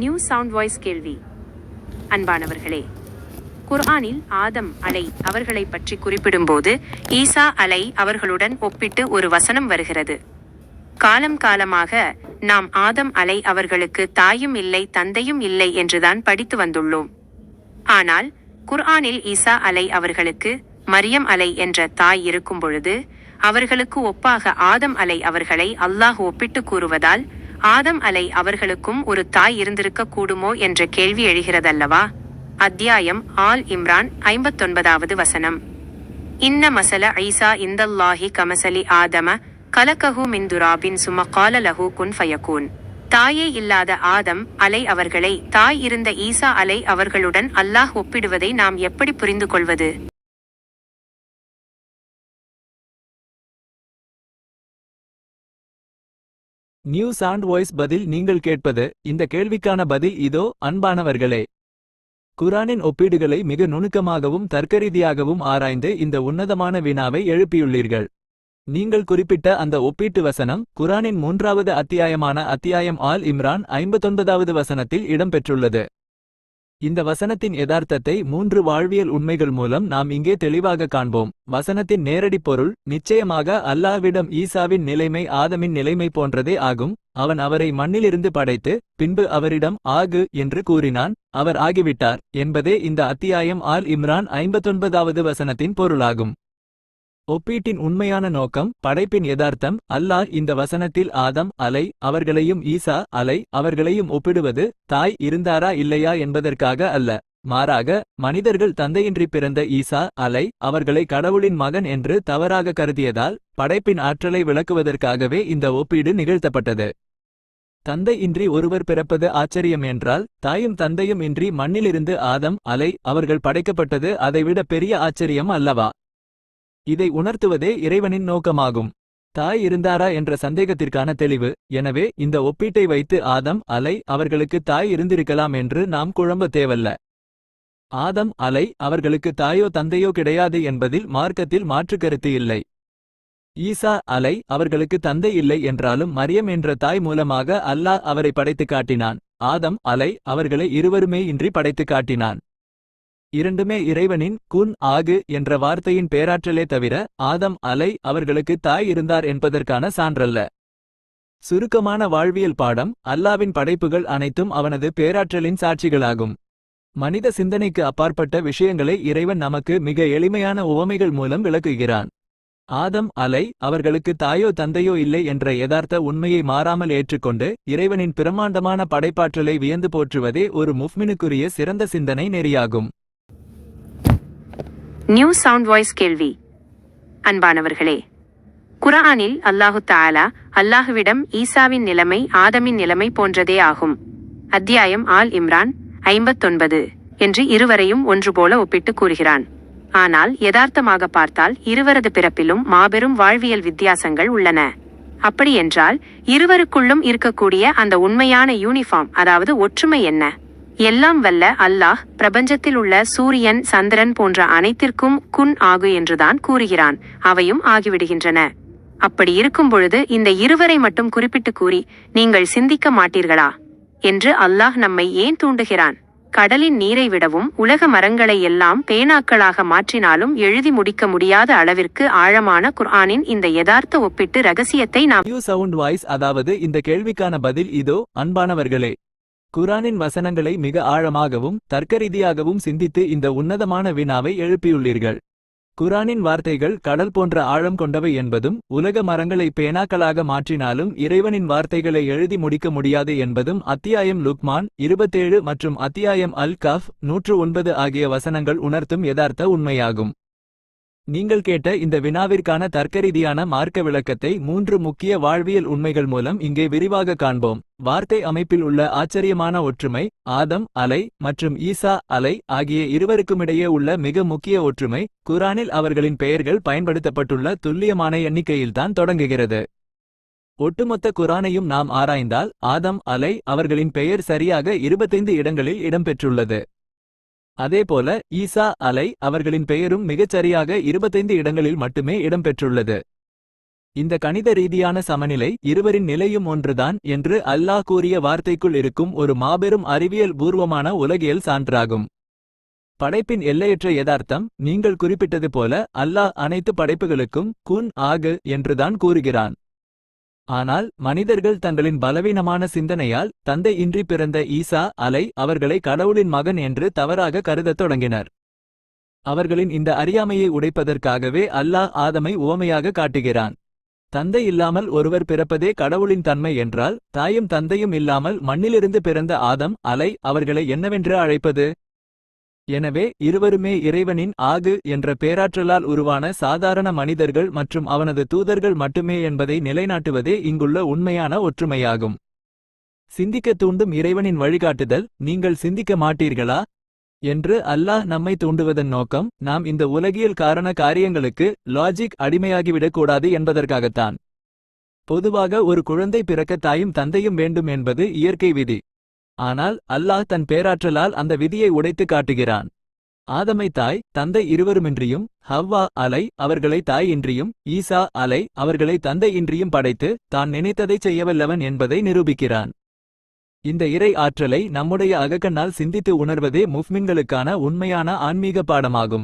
New sound voice கேள்வி. அன்பானவர்களே, குர்ஆனில் ஆதம் அலை அவர்களை பற்றி குறிப்பிடும்போது ஈசா அலை அவர்களுடன் ஒப்பிட்டு ஒரு வசனம் வருகிறது. காலம் காலமாக நாம் ஆதம் அலை அவர்களுக்கு தாயும் இல்லை தந்தையும் இல்லை என்றுதான் படித்து வந்துள்ளோம். ஆனால் குர்ஆனில் ஈசா அலை அவர்களுக்கு மரியம் அலை என்ற தாய் இருக்கும் பொழுது அவர்களுக்கு ஒப்பாக ஆதம் அலை அவர்களை அல்லாஹ் ஒப்பிட்டு கூறுவதால் ஆதம் அலை அவர்களுக்கும் ஒரு தாய் இருந்திருக்க கூடுமோ என்ற கேள்வி எழுகிறதல்லவா? அத்தியாயம் ஆல் இம்ரான் 59வது வசனம். இன்ன மசல ஈசா இந்தல்லாஹி கமசலி ஆதம கலகஹு மின் துராபின் சும கால லஹு குன் ஃபயகூன். தாயே இல்லாத ஆதம் அலை அவர்களை தாய் இருந்த ஈசா அலை அவர்களுடன் அல்லாஹ் ஒப்பிடுவதை நாம் எப்படி புரிந்து கொள்வது? நியூ சவுண்ட் வாய்ஸ் பதில் நீங்கள் கேட்பது. இந்த கேள்விக்கான பதில் இதோ. அன்பானவர்களே, குர்ஆனின் ஒப்பீடுகளை மிக நுணுக்கமாகவும் தர்க்கரீதியாகவும் ஆராய்ந்து இந்த உன்னதமான வினாவை எழுப்பியுள்ளீர்கள். நீங்கள் குறிப்பிட்ட அந்த ஒப்பீட்டு வசனம் குர்ஆனின் 3வது அத்தியாயமான அத்தியாயம் ஆல் இம்ரான் 59வது வசனத்தில் இடம்பெற்றுள்ளது. இந்த வசனத்தின் யதார்த்தத்தை 3 வாழ்வியல் உண்மைகள் மூலம் நாம் இங்கே தெளிவாக காண்போம். வசனத்தின் நேரடி பொருள் நிச்சயமாக அல்லாஹ்விடம் ஈசாவின் நிலைமை ஆதமின் நிலைமை போன்றதே ஆகும். அவன் அவரை மண்ணிலிருந்து படைத்து பின்பு அவரிடம் ஆகு என்று கூறினான், அவர் ஆகிவிட்டார் என்பதே இந்த அத்தியாயம் ஆல் இம்ரான் 59வது வசனத்தின் பொருளாகும். ஒப்பீட்டின் உண்மையான நோக்கம் படைப்பின் யதார்த்தம். அல்லாஹ் இந்த வசனத்தில் ஆதம் அலை அவர்களையும் ஈசா அலை அவர்களையும் ஒப்பிடுவது தாய் இருந்தாரா இல்லையா என்பதற்காக அல்ல. மாறாக மனிதர்கள் தந்தையின்றி பிறந்த ஈசா அலை அவர்களை கடவுளின் மகன் என்று தவறாக கருதியதால் படைப்பின் ஆற்றலை விளக்குவதற்காகவே இந்த ஒப்பீடு நிகழ்த்தப்பட்டது. தந்தை இன்றி ஒருவர் பிறப்பது ஆச்சரியம் என்றால், தாயும் தந்தையும் இன்றி மண்ணிலிருந்து ஆதம் அலை அவர்கள் படைக்கப்பட்டது அதைவிட பெரிய ஆச்சரியம் அல்லவா? இதை உணர்த்துவதே இறைவனின் நோக்கமாகும். தாய் இருந்தாரா என்ற சந்தேகத்திற்கான தெளிவு. எனவே இந்த ஒப்பீட்டை வைத்து ஆதம் அலை அவர்களுக்கு தாய் இருந்திருக்கலாம் என்று நாம் குழம்ப தேவல்ல. ஆதம் அலை அவர்களுக்கு தாயோ தந்தையோ கிடையாது என்பதில் மார்க்கத்தில் மாற்றுக்கருத்து இல்லை. ஈசா அலை அவர்களுக்கு தந்தை இல்லை என்றாலும் மரியம் என்ற தாய் மூலமாக அல்லாஹ் அவரை படைத்து காட்டினான். ஆதம் அலை அவர்களை இருவருமே இன்றி படைத்து காட்டினான். இரண்டுமே இறைவனின் குன் ஆகு என்ற வார்த்தையின் பேராற்றலே தவிர ஆதம் அலை அவர்களுக்கு தாய் இருந்தார் என்பதற்கான சான்றல்ல. சுருக்கமான வாழ்வியல் பாடம். அல்லாவின் படைப்புகள் அனைத்தும் அவனது பேராற்றலின் சாட்சிகளாகும். மனித சிந்தனைக்கு அப்பாற்பட்ட விஷயங்களை இறைவன் நமக்கு மிக எளிமையான உவமைகள் மூலம் விளக்குகிறான். ஆதம் அலை அவர்களுக்கு தாயோ தந்தையோ இல்லை என்ற யதார்த்த உண்மையை மாறாமல் ஏற்றுக்கொண்டு இறைவனின் பிரம்மாண்டமான படைப்பாற்றலை வியந்து போற்றுவதே ஒரு முஃமினுக்குரிய சிறந்த சிந்தனை நெறியாகும். நியூ சவுண்ட் வாய்ஸ் கேள்வி. அன்பானவர்களே, குர்ஆனில் அல்லாஹு தஆலா அல்லாஹுவிடம் ஈசாவின் நிலைமை ஆதமின் நிலைமை போன்றதே ஆகும். அத்தியாயம் ஆல் இம்ரான் 59 என்று இருவரையும் ஒன்று போல ஒப்பிட்டு கூறுகிறான். ஆனால் யதார்த்தமாக பார்த்தால் இருவரது பிறப்பிலும் மாபெரும் வாழ்வியல் வித்தியாசங்கள் உள்ளன. அப்படியென்றால் இருவருக்குள்ளும் இருக்கக்கூடிய அந்த உண்மையான யூனிஃபார்ம் அதாவது ஒற்றுமை என்ன? எல்லாம் வல்ல அல்லாஹ் பிரபஞ்சத்தில் உள்ள சூரியன் சந்திரன் போன்ற அனைத்திற்கும் குன் ஆகு என்றுதான் கூறுகிறான். அவையும் ஆகிவிடுகின்றன. அப்படி இருக்கும் பொழுது இந்த இருவரை மட்டும் குறிப்பிட்டு கூறி நீங்கள் சிந்திக்க மாட்டீர்களா என்று அல்லாஹ் நம்மை ஏன் தூண்டுகிறான்? கடலின் நீரை விடவும் உலக மரங்களை எல்லாம் பேனாக்களாக மாற்றினாலும் எழுதி முடிக்க முடியாத அளவிற்கு ஆழமான குர்ஆனின் இந்த யதார்த்த ஒப்பிட்டு ரகசியத்தை நாம் நியூ சவுண்ட் வாய்ஸ் அதாவது இந்த கேள்விக்கான பதில் இதோ. அன்பானவர்களே, குர்ஆனின் வசனங்களை மிக ஆழமாகவும் தர்க்கரீதியாகவும் சிந்தித்து இந்த உன்னதமான வினாவை எழுப்பியுள்ளீர்கள். குர்ஆனின் வார்த்தைகள் கடல் போன்ற ஆழம் கொண்டவை என்பதும் உலக மரங்களை பேனாக்களாக மாற்றினாலும் இறைவனின் வார்த்தைகளை எழுதி முடிக்க முடியாது என்பதும் அத்தியாயம் லுக்மான் 27 மற்றும் அத்தியாயம் அல் கஃப் 109 ஆகிய வசனங்கள் உணர்த்தும் யதார்த்த உண்மையாகும். நீங்கள் கேட்ட இந்த வினாவிற்கான தர்க்கரீதியான மார்க்க விளக்கத்தை 3 முக்கிய வாழ்வியல் உண்மைகள் மூலம் இங்கே விரிவாக காண்போம். வார்த்தை அமைப்பில் உள்ள ஆச்சரியமான ஒற்றுமை. ஆதம் அலை மற்றும் ஈசா அலை ஆகிய இருவருக்குமிடையே உள்ள மிக முக்கிய ஒற்றுமை குர்ஆனில் அவர்களின் பெயர்கள் பயன்படுத்தப்பட்டுள்ள துல்லியமான எண்ணிக்கையில்தான் தொடங்குகிறது. ஒட்டுமொத்த குர்ஆனையும் நாம் ஆராய்ந்தால் ஆதம் அலை அவர்களின் பெயர் சரியாக 25 இடங்களில் இடம்பெற்றுள்ளது. அதேபோல ஈசா அலை அவர்களின் பெயரும் மிகச்சரியாக 25 இடங்களில் மட்டுமே இடம்பெற்றுள்ளது. இந்த கணித ரீதியான சமநிலை இருவரின் நிலையும் ஒன்றுதான் என்று அல்லாஹ் கூறிய வார்த்தைக்குள் இருக்கும் ஒரு மாபெரும் அறிவியல் பூர்வமான உலகியல் சான்றாகும். படைப்பின் எல்லையற்ற யதார்த்தம் நீங்கள் குறிப்பிட்டது போல அல்லாஹ் அனைத்து படைப்புகளுக்கும் குன் ஆகு என்றுதான் கூறுகிறான். ஆனால் மனிதர்கள் தங்களின் பலவீனமான சிந்தனையால் தந்தை இன்றி பிறந்த ஈசா அவர்களை கடவுளின் மகன் என்று தவறாக கருதத் தொடங்கினர். அவர்களின் இந்த அறியாமையை உடைப்பதற்காகவே அல்லாஹ் ஆதமை உவமையாக காட்டுகிறான். தந்தை இல்லாமல் ஒருவர் பிறப்பதே கடவுளின் தன்மை என்றால் தாயும் தந்தையும் இல்லாமல் மண்ணிலிருந்து பிறந்த ஆதம் அவர்களை என்னவென்று அழைப்பது? எனவே இருவருமே இறைவனின் ஆகு என்ற பேராற்றலால் உருவான சாதாரண மனிதர்கள் மற்றும் அவனது தூதர்கள் மட்டுமே என்பதை நிலைநாட்டுவதே இங்குள்ள உண்மையான ஒற்றுமையாகும். சிந்திக்க தூண்டும் இறைவனின் வழிகாட்டுதல் நீங்கள் சிந்திக்க மாட்டீர்களா என்று அல்லாஹ் நம்மை தூண்டுவதன் நோக்கம் நாம் இந்த உலகியல் காரண காரியங்களுக்கு லாஜிக் அடிமையாகிவிடக்கூடாது என்பதற்காகத்தான். பொதுவாக ஒரு குழந்தை பிறக்க தாயும் தந்தையும் வேண்டும் என்பது இயற்கை விதி. ஆனால் அல்லாஹ் தன் பேராற்றலால் அந்த விதியை உடைத்து காட்டுகிறான். ஆதமை தாய் தந்தை இருவருமின்றியும் ஹவ்வா அவர்களை தாய் இன்றியும் ஈசா அவர்களை தந்தை இன்றியும் படைத்து தான் நினைத்ததைச் செய்யவல்லவன் என்பதை நிரூபிக்கிறான். இந்த இறை ஆற்றலை நம்முடைய அகக்கண்ணால் சிந்தித்து உணர்வதே முஃமின்களுக்கான உண்மையான ஆன்மீக பாடமாகும்.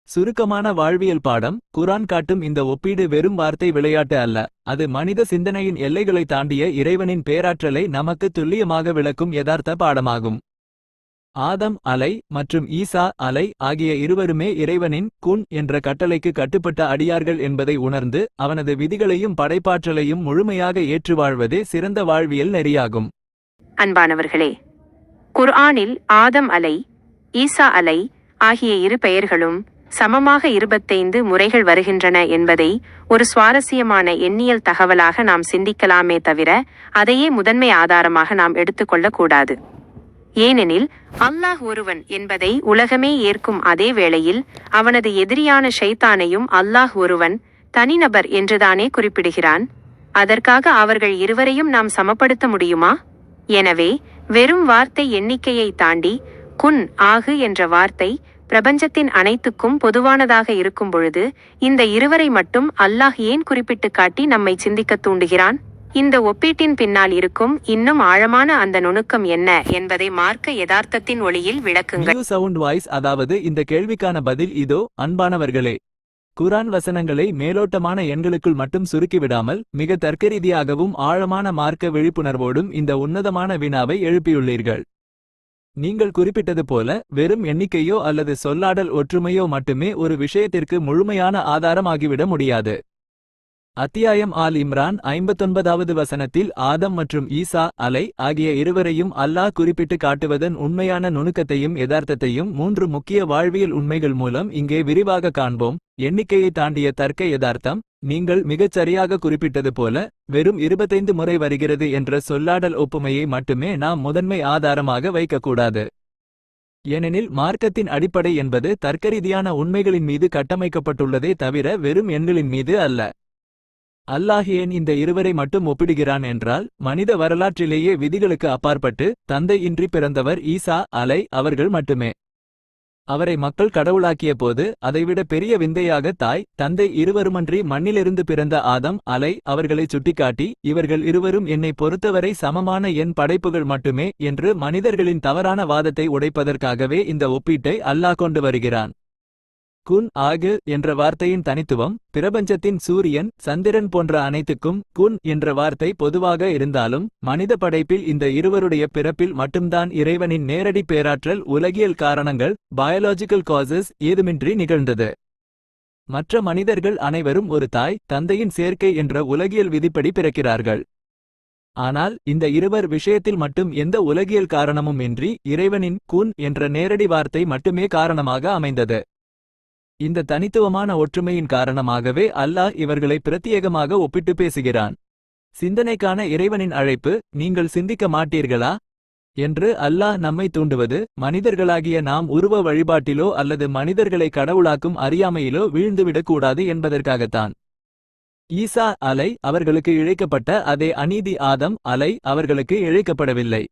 சுருக்கமான வாழ்வியல் பாடம் குர்ஆன் காட்டும் இந்த ஒப்பீடு வெறும் வார்த்தை விளையாட்டு அல்ல, அது மனித சிந்தனையின் எல்லைகளை தாண்டிய இறைவனின் பேராற்றலை நமக்கு துல்லியமாக விளக்கும் யதார்த்த பாடமாகும். ஆதம் மற்றும் ஈசா ஆகிய இருவருமே இறைவனின் குன் என்ற கட்டளைக்கு கட்டுப்பட்ட அடியார்கள் என்பதை உணர்ந்து அவனது விதிகளையும் படைப்பாற்றலையும் முழுமையாக ஏற்று வாழ்வதே சிறந்த வாழ்வியல் நெறியாகும். அன்பானவர்களே, குர்ஆனில் ஆதம் ஈசா ஆகிய இரு பெயர்களும் சமமாக 25 முறைகள் வருகின்றன என்பதை ஒரு சுவாரஸ்யமான எண்ணியல் தகவலாக நாம் சிந்திக்கலாமே தவிர அதையே முதன்மை ஆதாரமாக நாம் எடுத்துக்கொள்ளக்கூடாது. ஏனெனில் அல்லாஹ் ஒருவன் என்பதை உலகமே ஏற்கும் அதே வேளையில் அவனது எதிரியான ஷைத்தானையும் அல்லாஹ் ஒருவன் தனிநபர் என்றுதானே குறிப்பிடுகிறான். அதற்காக அவர்கள் இருவரையும் நாம் சமப்படுத்த முடியுமா? எனவே வெறும் வார்த்தை எண்ணிக்கையை தாண்டி குன் ஆகு என்ற வார்த்தை பிரபஞ்சத்தின் அனைத்துக்கும் பொதுவானதாக இருக்கும் பொழுது இந்த இருவரை மட்டும் அல்லாஹ் ஏன் குறிப்பிட்டு காட்டி நம்மை சிந்திக்க தூண்டுகிறான்? இந்த ஒப்பீட்டின் பின்னால் இருக்கும் இன்னும் ஆழமான அந்த நுணுக்கம் என்ன என்பதை மார்க்க யதார்த்தத்தின் ஒளியில் விளக்குங்கள். சவுண்ட் வாய்ஸ், அதாவது இந்த கேள்விக்கான பதில் இதோ. அன்பானவர்களே, குர்ஆன் வசனங்களை மேலோட்டமான எண்களுக்குள் மட்டும் சுருக்கிவிடாமல் மிக தர்க்கரீதியாகவும் ஆழமான மார்க்க விழிப்புணர்வோடும் இந்த உன்னதமான வினாவை எழுப்பியுள்ளீர்கள். நீங்கள் குறிப்பிட்டது போல வெறும் எண்ணிக்கையோ அல்லது சொல்லாடல் ஒற்றுமையோ மட்டுமே ஒரு விஷயத்திற்கு முழுமையான ஆதாரமாகிவிட முடியாது. அத்தியாயம் ஆல் இம்ரான் 59வது வசனத்தில் ஆதம் மற்றும் ஈசா ஆகிய இருவரையும் அல்லாஹ் குறிப்பிட்டு காட்டுவதன் உண்மையான நுணுக்கத்தையும் யதார்த்தத்தையும் 3 முக்கிய வாழ்வியல் உண்மைகள் மூலம் இங்கே விரிவாக காண்போம். எண்ணிக்கையை தாண்டிய தர்க்க யதார்த்தம். நீங்கள் மிகச் சரியாக குறிப்பிட்டது போல வெறும் 25 முறை வருகிறது என்ற சொல்லாடல் ஒப்புமையை மட்டுமே நாம் முதன்மை ஆதாரமாக வைக்கக்கூடாது. ஏனெனில் மார்க்கத்தின் அடிப்படை என்பது தர்க்கரீதியான உண்மைகளின் மீது கட்டமைக்கப்பட்டுள்ளதே தவிர வெறும் எண்களின் மீது அல்ல. அல்லாஹ் ஏன் இந்த இருவரை மட்டும் ஒப்பிடுகிறான் என்றால் மனித வரலாற்றிலேயே விதிகளுக்கு அப்பாற்பட்டு தந்தை இன்றி பிறந்தவர் ஈசா அவர்கள் மட்டுமே. அவரை மக்கள் கடவுளாக்கிய போது அதைவிட பெரிய விந்தையாக தாய் தந்தை இருவருமன்றி மண்ணிலிருந்து பிறந்த ஆதம் அவர்களை சுட்டிக்காட்டி இவர்கள் இருவரும் என்னை பொறுத்தவரை சமமான என் படைப்புகள் மட்டுமே என்று மனிதர்களின் தவறான வாதத்தை உடைப்பதற்காகவே இந்த ஒப்பீட்டை அல்லாஹ் கொண்டு வருகிறான். குன் ஆகு என்ற வார்த்தையின் தனித்துவம் பிரபஞ்சத்தின் சூரியன் சந்திரன் போன்ற அனைத்துக்கும் குன் என்ற வார்த்தை பொதுவாக இருந்தாலும் மனித படைப்பில் இந்த இருவருடைய பிறப்பில் மட்டும்தான் இறைவனின் நேரடி பேராற்றல் உலகியல் காரணங்கள் பயாலஜிக்கல் காசஸ் ஏதுமின்றி நிகழ்ந்தது. மற்ற மனிதர்கள் அனைவரும் ஒரு தாய் தந்தையின் சேர்க்கை என்ற உலகியல் விதிப்படி பிறக்கிறார்கள். ஆனால் இந்த இருவர் விஷயத்தில் மட்டும் எந்த உலகியல் காரணமும் இன்றி இறைவனின் குன் என்ற நேரடி வார்த்தை மட்டுமே காரணமாக அமைந்தது. இந்த தனித்துவமான ஒற்றுமையின் காரணமாகவே அல்லாஹ் இவர்களை பிரத்யேகமாக ஒப்பிட்டு பேசுகிறான். சிந்தனைக்கான இறைவனின் அழைப்பு, நீங்கள் சிந்திக்க மாட்டீர்களா என்று அல்லாஹ் நம்மை தூண்டுவது மனிதர்களாகிய நாம் உருவ வழிபாட்டிலோ அல்லது மனிதர்களை கடவுளாக்கும் அறியாமையிலோ வீழ்ந்துவிடக்கூடாது என்பதற்காகத்தான். ஈசா அவர்களுக்கு இழைக்கப்பட்ட அதே அநீதி ஆதம் அவர்களுக்கு இழைக்கப்படவில்லை.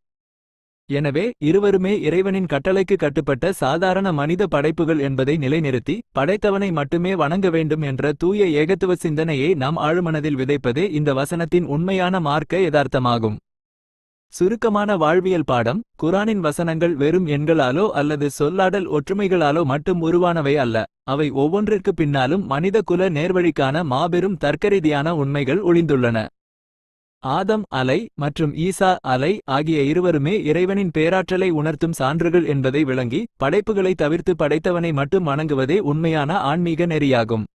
எனவே இருவருமே இறைவனின் கட்டளைக்கு கட்டுப்பட்ட சாதாரண மனித படைப்புகள் என்பதை நிலைநிறுத்தி படைத்தவனை மட்டுமே வணங்க வேண்டும் என்ற தூய ஏகத்துவ சிந்தனையை நாம் ஆழ்மனதில் விதைப்பதே இந்த வசனத்தின் உண்மையான மார்க்க யதார்த்தமாகும். சுருக்கமான வாழ்வியல் பாடம்: குரானின் வசனங்கள் வெறும் எண்களாலோ அல்லது சொல்லாடல் ஒற்றுமைகளாலோ மட்டும் உருவானவை அல்ல. அவை ஒவ்வொன்றிற்கு பின்னாலும் மனித குல நேர்வழிக்கான மாபெரும் தர்க்கரீதியான உண்மைகள் ஒளிந்துள்ளன. ஆதம் அலை மற்றும் ஈசா அலை ஆகிய இருவருமே இறைவனின் பேராற்றலை உணர்த்தும் சான்றுகள் என்பதை விளங்கி, படைப்புகளை தவிர்த்து படைத்தவனை மட்டும் வணங்குவதே உண்மையான ஆன்மீக நெறியாகும்.